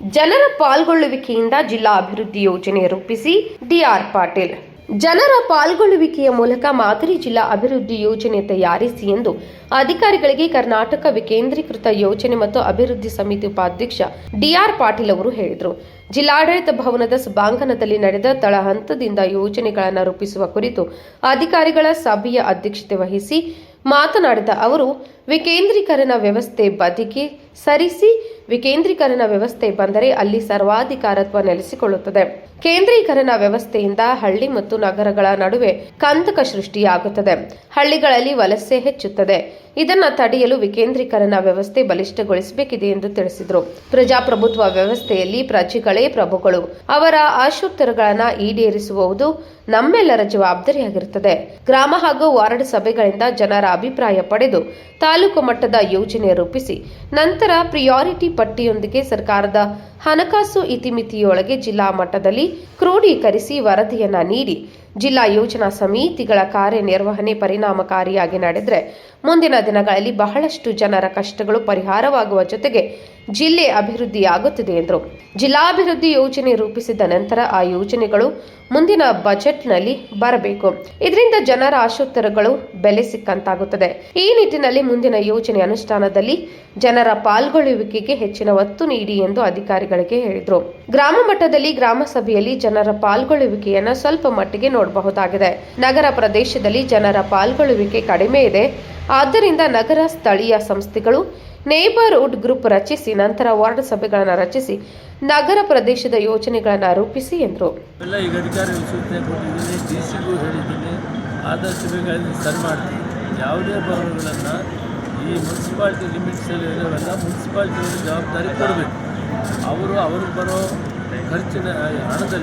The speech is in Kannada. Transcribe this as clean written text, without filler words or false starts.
ಜನರ ಪಾಲ್ಗೊಳ್ಳುವಿಕೆಯಿಂದ ಜಿಲ್ಲಾ ಅಭಿವೃದ್ಧಿ ಯೋಜನೆ ರೂಪಿಸಿ ಡಿಆರ್ ಪಾಟೀಲ್. ಜನರ ಪಾಲ್ಗೊಳ್ಳುವಿಕೆಯ ಮೂಲಕ ಮಾದರಿ ಜಿಲ್ಲಾ ಅಭಿವೃದ್ಧಿ ಯೋಜನೆ ತಯಾರಿಸಿ ಎಂದು ಅಧಿಕಾರಿಗಳಿಗೆ ಕರ್ನಾಟಕ ವಿಕೇಂದ್ರೀಕೃತ ಯೋಜನೆ ಮತ್ತು ಅಭಿವೃದ್ಧಿ ಸಮಿತಿ ಉಪಾಧ್ಯಕ್ಷ ಡಿಆರ್ ಪಾಟೀಲ್ ಅವರು ಹೇಳಿದರು. ಜಿಲ್ಲಾಡಳಿತ ಭವನದ ಸಭಾಂಗಣದಲ್ಲಿ ನಡೆದ ತಳ ಹಂತದಿಂದ ಯೋಜನೆಗಳನ್ನು ರೂಪಿಸುವ ಕುರಿತು ಅಧಿಕಾರಿಗಳ ಸಭೆಯ ಅಧ್ಯಕ್ಷತೆ ವಹಿಸಿ ಮಾತನಾಡಿದ ಅವರು, ವಿಕೇಂದ್ರೀಕರಣ ವ್ಯವಸ್ಥೆ ಬದಿಗೆ ಸರಿಸಿ ವಿಕೇಂದ್ರೀಕರಣ ವ್ಯವಸ್ಥೆ ಬಂದರೆ ಅಲ್ಲಿ ಸರ್ವಾಧಿಕಾರತ್ವ ನೆಲೆಸಿಕೊಳ್ಳುತ್ತದೆ. ಕೇಂದ್ರೀಕರಣ ವ್ಯವಸ್ಥೆಯಿಂದ ಹಳ್ಳಿ ಮತ್ತು ನಗರಗಳ ನಡುವೆ ಕಂದಕ ಸೃಷ್ಟಿಯಾಗುತ್ತದೆ. ಹಳ್ಳಿಗಳಲ್ಲಿ ವಲಸೆ ಹೆಚ್ಚುತ್ತದೆ. ಇದನ್ನ ತಡೆಯಲು ವಿಕೇಂದ್ರೀಕರಣ ವ್ಯವಸ್ಥೆ ಬಲಿಷ್ಠಗೊಳಿಸಬೇಕಿದೆ ಎಂದು ತಿಳಿಸಿದರು. ಪ್ರಜಾಪ್ರಭುತ್ವ ವ್ಯವಸ್ಥೆಯಲ್ಲಿ ಪ್ರಜೆಗಳೇ ಪ್ರಭುಗಳು. ಅವರ ಆಶೋತ್ತರಗಳನ್ನು ಈಡೇರಿಸುವುದು ನಮ್ಮೆಲ್ಲರ ಜವಾಬ್ದಾರಿಯಾಗಿರುತ್ತದೆ. ಗ್ರಾಮ ಹಾಗೂ ವಾರ್ಡ್ ಸಭೆಗಳಿಂದ ಜನರ ಅಭಿಪ್ರಾಯ ಪಡೆದು ತಾಲೂಕು ಮಟ್ಟದ ಯೋಜನೆ ರೂಪಿಸಿ ನಂತರ ಪ್ರಿಯಾರಿಟಿ ಪಟ್ಟಿಯೊಂದಿಗೆ ಸರ್ಕಾರದ ಹಣಕಾಸು ಇತಿಮಿತಿಯೊಳಗೆ ಜಿಲ್ಲಾ ಮಟ್ಟದಲ್ಲಿ ಕ್ರೋಢೀಕರಿಸಿ ವರದಿಯನ್ನ ನೀಡಿ ಜಿಲ್ಲಾ ಯೋಜನಾ ಸಮಿತಿಗಳ ಕಾರ್ಯನಿರ್ವಹಣೆ ಪರಿಣಾಮಕಾರಿಯಾಗಿ ನಡೆದರೆ ಮುಂದಿನ ದಿನಗಳಲ್ಲಿ ಬಹಳಷ್ಟು ಜನರ ಕಷ್ಟಗಳು ಪರಿಹಾರವಾಗುವ ಜೊತೆಗೆ ಜಿಲ್ಲೆ ಅಭಿವೃದ್ಧಿಯಾಗುತ್ತದೆ ಎಂದರು. ಜಿಲ್ಲಾಭಿವೃದ್ಧಿ ಯೋಜನೆ ರೂಪಿಸಿದ ನಂತರ ಆ ಯೋಜನೆಗಳು ಮುಂದಿನ ಬಜೆಟ್ನಲ್ಲಿ ಬರಬೇಕು. ಇದರಿಂದ ಜನರ ಆಶೋತ್ತರಗಳು ಬೆಲೆ ಸಿಕ್ಕಂತಾಗುತ್ತದೆ. ಈ ನಿಟ್ಟಿನಲ್ಲಿ ಮುಂದಿನ ಯೋಜನೆ ಅನುಷ್ಠಾನದಲ್ಲಿ ಜನರ ಪಾಲ್ಗೊಳ್ಳುವಿಕೆಗೆ ಹೆಚ್ಚಿನ ಒತ್ತು ನೀಡಿ ಎಂದು ಅಧಿಕಾರಿಗಳಿಗೆ ಹೇಳಿದರು. ಗ್ರಾಮ ಮಟ್ಟದಲ್ಲಿ ಗ್ರಾಮ ಸಭೆಯಲ್ಲಿ ಜನರ ಪಾಲ್ಗೊಳ್ಳುವಿಕೆಯನ್ನು ಸ್ವಲ್ಪ ಮಟ್ಟಿಗೆ ನೋಡಬಹುದಾಗಿದೆ. ನಗರ ಪ್ರದೇಶದಲ್ಲಿ ಜನರ ಪಾಲ್ಗೊಳ್ಳುವಿಕೆ ಕಡಿಮೆ ಇದೆ. ಆದ್ದರಿಂದ ನಗರ ಸ್ಥಳೀಯ ಸಂಸ್ಥೆಗಳು ನೇಬರ್ಹುಡ್ ಗ್ರೂಪ್ ರಚಿಸಿ ನಂತರ ವಾರ್ಡ್ ಸಭೆಗಳನ್ನು ರಚಿಸಿ ನಗರ ಪ್ರದೇಶದ ಯೋಜನೆಗಳನ್ನು ರೂಪಿಸಿ ಎಂದರು. ಈಗ ಅಧಿಕಾರಿಗಳು ಸೂಚನೆ ಕೊಟ್ಟಿದ್ದೀನಿ, ಡಿಸಿಗೂ ಹೇಳಿದ್ದೀನಿ, ಆದಷ್ಟು ಬೇಗ ಸರಿ ಮಾಡ್ತೀನಿ. ಯಾವುದೇ ಭಾಗಗಳನ್ನು ಈ ಮುನ್ಸಿಪಾಲ್ಟಿ ಲಿಮಿಟ್ಸಲ್ಲಿ ಇರೋವೆಲ್ಲ ಮುನ್ಸಿಪಾಲ್ಟಿ ಜವಾಬ್ದಾರಿ ಕೊಡಬೇಕು. ಅವರು ಬರೋ ಖರ್ಚಿನ ಹಣದಲ್ಲಿ